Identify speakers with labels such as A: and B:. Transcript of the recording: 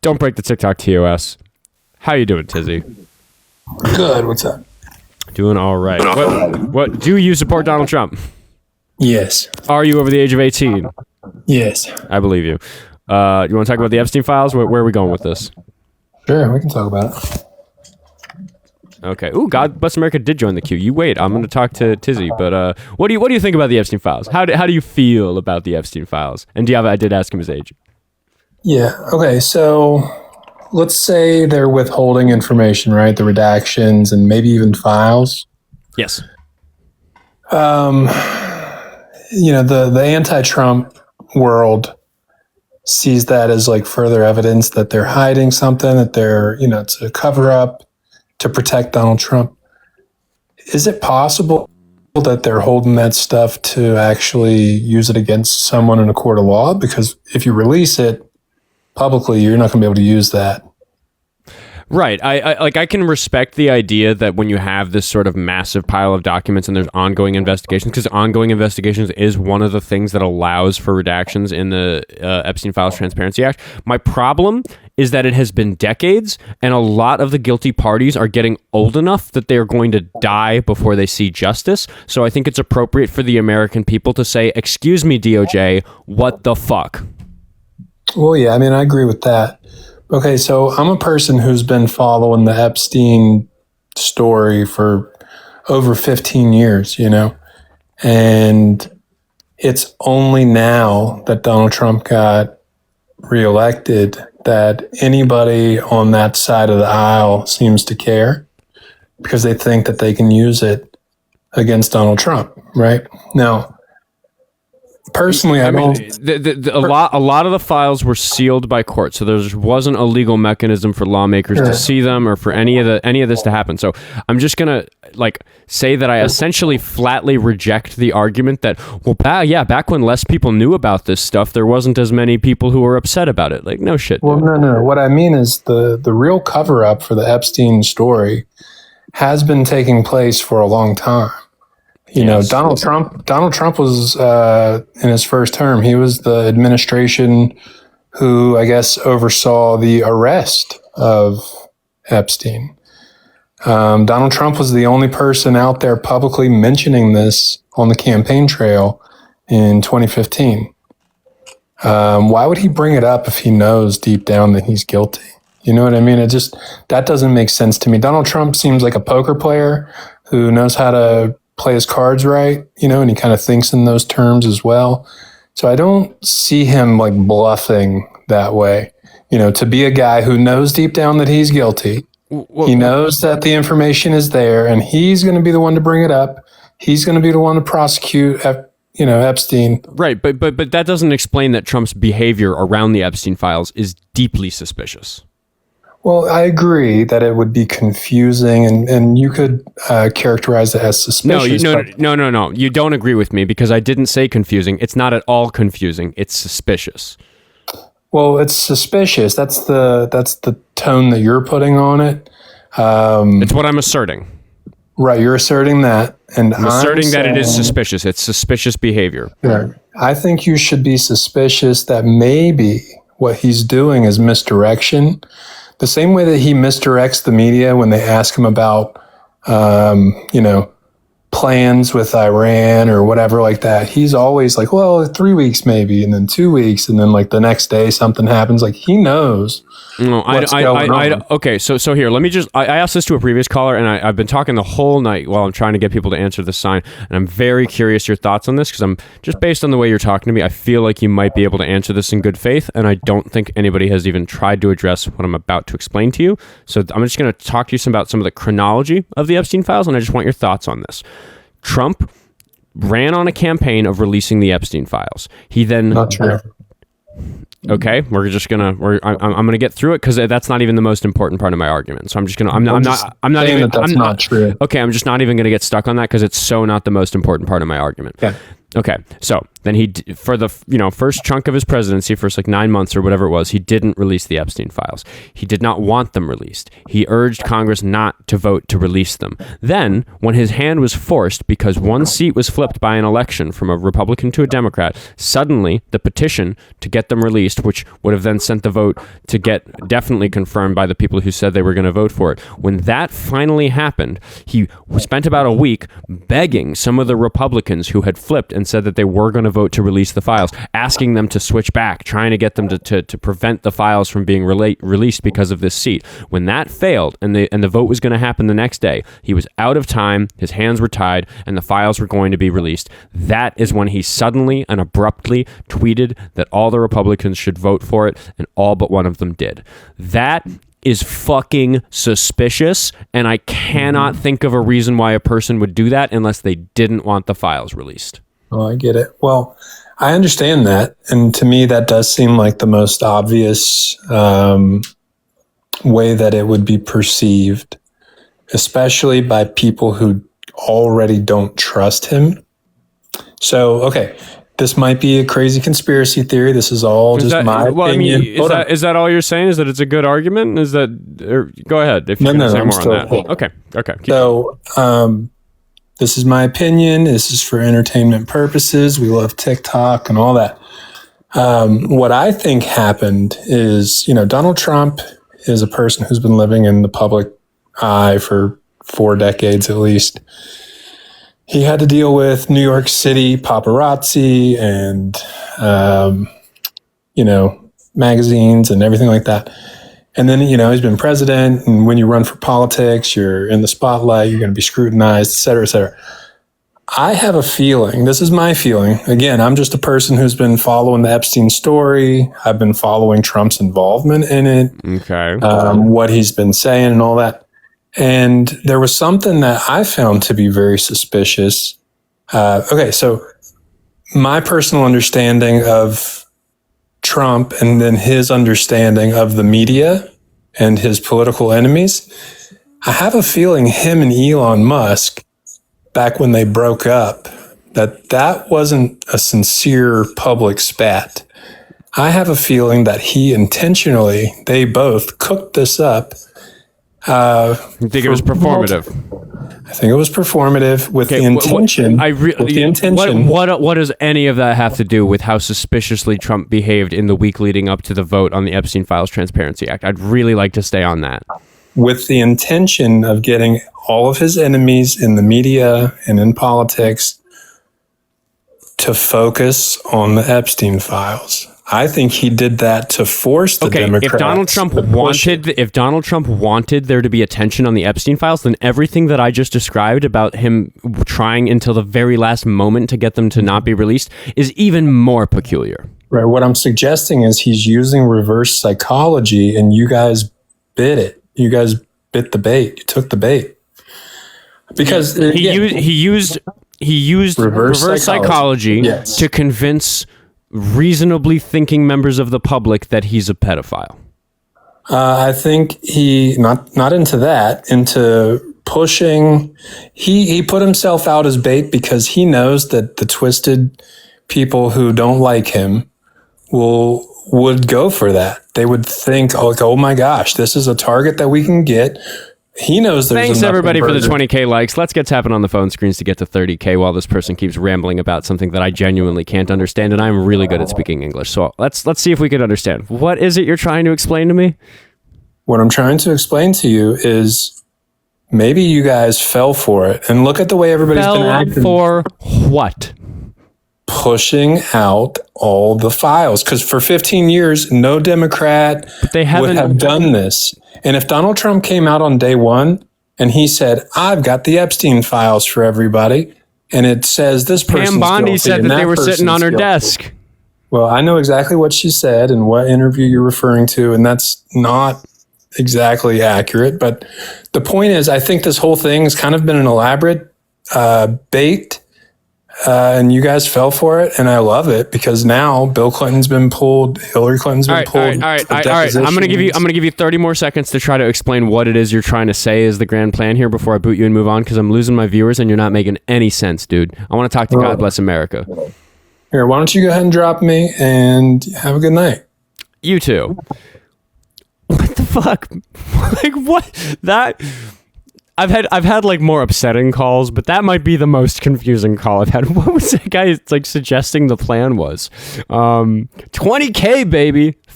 A: Don't break the TikTok TOS. How you doing, Tizzy?
B: Good. What's up?
A: Doing all right. What do you support Donald Trump?
B: Yes.
A: Are you over the age of 18?
B: Yes.
A: I believe you. You want to talk about the Epstein files? Where are we going with this?
B: Sure, we can talk about it.
A: Okay. Ooh, God Bless America did join the queue. You wait. I'm going to talk to Tizzy. But what do you think about the Epstein files? How do you feel about the Epstein files? And I did ask him his age.
B: Yeah. Okay. So let's say they're withholding information, right? The redactions and maybe even files.
A: Yes.
B: The anti-Trump world sees that as like further evidence that they're hiding something, that they're, it's a cover up to protect Donald Trump. Is it possible that they're holding that stuff to actually use it against someone in a court of law? Because if you release it publicly, you're not going to be able to use that.
A: Right. I can respect the idea that when you have this sort of massive pile of documents and there's ongoing investigations, because ongoing investigations is one of the things that allows for redactions in the Epstein Files Transparency Act. My problem is that it has been decades and a lot of the guilty parties are getting old enough that they're going to die before they see justice. So I think it's appropriate for the American people to say, excuse me, DOJ, what the fuck?
B: Well, yeah, I agree with that. Okay, so I'm a person who's been following the Epstein story for over 15 years, and it's only now that Donald Trump got reelected that anybody on that side of the aisle seems to care because they think that they can use it against Donald Trump, right? Now, personally, I don't.
A: A lot of the files were sealed by court, so there wasn't a legal mechanism for lawmakers to see them or for any of this to happen. So I'm just gonna say that I essentially flatly reject the argument that back when less people knew about this stuff, there wasn't as many people who were upset about it. Like, no shit.
B: Well, no. What I mean is the real cover up for the Epstein story has been taking place for a long time. Donald Trump was in his first term. He was the administration who, I guess, oversaw the arrest of Epstein. Donald Trump was the only person out there publicly mentioning this on the campaign trail in 2015. Why would he bring it up if he knows deep down that he's guilty? You know what I mean? That doesn't make sense to me. Donald Trump seems like a poker player who knows how to play his cards right, and he kind of thinks in those terms as well. So I don't see him bluffing that way, to be a guy who knows deep down that he's guilty. He knows that the information is there and he's going to be the one to bring it up. He's going to be the one to prosecute, Epstein.
A: Right. But that doesn't explain that Trump's behavior around the Epstein files is deeply suspicious.
B: Well, I agree that it would be confusing, and you could characterize it as suspicious.
A: No. You don't agree with me because I didn't say confusing. It's not at all confusing. It's suspicious.
B: Well, it's suspicious. That's the tone that you're putting on it.
A: It's what I'm asserting.
B: Right, you're asserting that, and
A: I'm asserting that it is suspicious. It's suspicious behavior.
B: Right. I think you should be suspicious that maybe what he's doing is misdirection. The same way that he misdirects the media when they ask him about, plans with Iran or whatever like that. He's always like, well, 3 weeks maybe, and then 2 weeks, and then the next day something happens. He knows.
A: No, okay, so here, let me just, I asked this to a previous caller, and I've been talking the whole night while I'm trying to get people to answer this sign, and I'm very curious your thoughts on this, because I'm just based on the way you're talking to me, I feel like you might be able to answer this in good faith, and I don't think anybody has even tried to address what I'm about to explain to you. So I'm just going to talk to you about some of the chronology of the Epstein files, and I just want your thoughts on this. Trump ran on a campaign of releasing the Epstein files. He then...
B: Not true.
A: Okay, I'm gonna get through it because that's not even the most important part of my argument. So I'm just gonna, I'm not true. Okay, I'm just not even gonna get stuck on that because it's so not the most important part of my argument.
B: Okay.
A: Okay, so then for the first chunk of his presidency, first like 9 months or whatever it was, he didn't release the Epstein files. He did not want them released. He urged Congress not to vote to release them. Then, when his hand was forced because one seat was flipped by an election from a Republican to a Democrat, suddenly the petition to get them released, which would have then sent the vote to get definitely confirmed by the people who said they were going to vote for it. When that finally happened, he spent about a week begging some of the Republicans who had flipped and said that they were going to vote to release the files, asking them to switch back, trying to get them to prevent the files from being released because of this seat. When that failed and the vote was going to happen the next day, he was out of time, his hands were tied, and the files were going to be released. That is when he suddenly and abruptly tweeted that all the Republicans should vote for it, and all but one of them did. That is fucking suspicious, and I cannot think of a reason why a person would do that unless they didn't want the files released.
B: Oh, I get it. Well, I understand that. And to me, that does seem like the most obvious way that it would be perceived, especially by people who already don't trust him. So, okay, this might be a crazy conspiracy theory. This is all just my opinion.
A: Is that all you're saying? Is that it's a good argument? Is that? Go ahead if you can say more on that. Okay.
B: So, this is my opinion. This is for entertainment purposes. We love TikTok and all that. What I think happened is, Donald Trump is a person who's been living in the public eye for 4 decades at least. He had to deal with New York City paparazzi and, magazines and everything like that. And then, he's been president. And when you run for politics, you're in the spotlight, you're going to be scrutinized, et cetera, et cetera. I have a feeling, this is my feeling. Again, I'm just a person who's been following the Epstein story. I've been following Trump's involvement in it.
A: Okay.
B: What he's been saying and all that. And there was something that I found to be very suspicious. Okay, so my personal understanding of Trump and then his understanding of the media and his political enemies, I have a feeling him and Elon Musk, back when they broke up, that wasn't a sincere public spat. I have a feeling that they both cooked this up.
A: You think it was performative?
B: I think it was performative with the intention.
A: What does any of that have to do with how suspiciously Trump behaved in the week leading up to the vote on the Epstein Files Transparency Act? I'd really like to stay on that.
B: With the intention of getting all of his enemies in the media and in politics to focus on the Epstein files. I think he did that to force the Democrats. If Donald Trump wanted there to be attention on the Epstein files, then everything that I just described about him trying until the very last moment to get them to not be released is even more peculiar. Right. What I'm suggesting is he's using reverse psychology, and you guys bit it. You guys bit the bait. You took the bait. Because
A: he used reverse psychology
B: yes.
A: to convince reasonably thinking members of the public that he's a pedophile.
B: I think he not into pushing. He put himself out as bait because he knows that the twisted people who don't like him would go for that. They would think, oh my gosh, this is a target that we can get. He knows there's
A: Thanks everybody for the 20K likes. Let's get tapping on the phone screens to get to 30K while this person keeps rambling about something that I genuinely can't understand, and I'm really good at speaking English. So let's see if we can understand. What is it you're trying to explain to me?
B: What I'm trying to explain to you is maybe you guys fell for it. And look at the way everybody's been acting.
A: For what?
B: Pushing out all the files. Because for 15 years, no Democrat would have done this. And if Donald Trump came out on day one and he said, I've got the Epstein files for everybody, and it says this person's
A: Pam Bondi
B: guilty,
A: said that they were sitting on her desk.
B: Well, I know exactly what she said and what interview you're referring to, and that's not exactly accurate. But the point is, I think this whole thing has kind of been an elaborate bait And you guys fell for it, and I love it because now Bill Clinton's been pulled, Hillary Clinton's been pulled.
A: All right. I'm gonna give you 30 more seconds to try to explain what it is you're trying to say is the grand plan here before I boot you and move on, because I'm losing my viewers and you're not making any sense, dude. I want to talk to God Bless America.
B: Here, why don't you go ahead and drop me and have a good night.
A: You too. What the fuck? Like what? That I've had like more upsetting calls, but that might be the most confusing call I've had. What was that guy like suggesting the plan was? 20K, baby.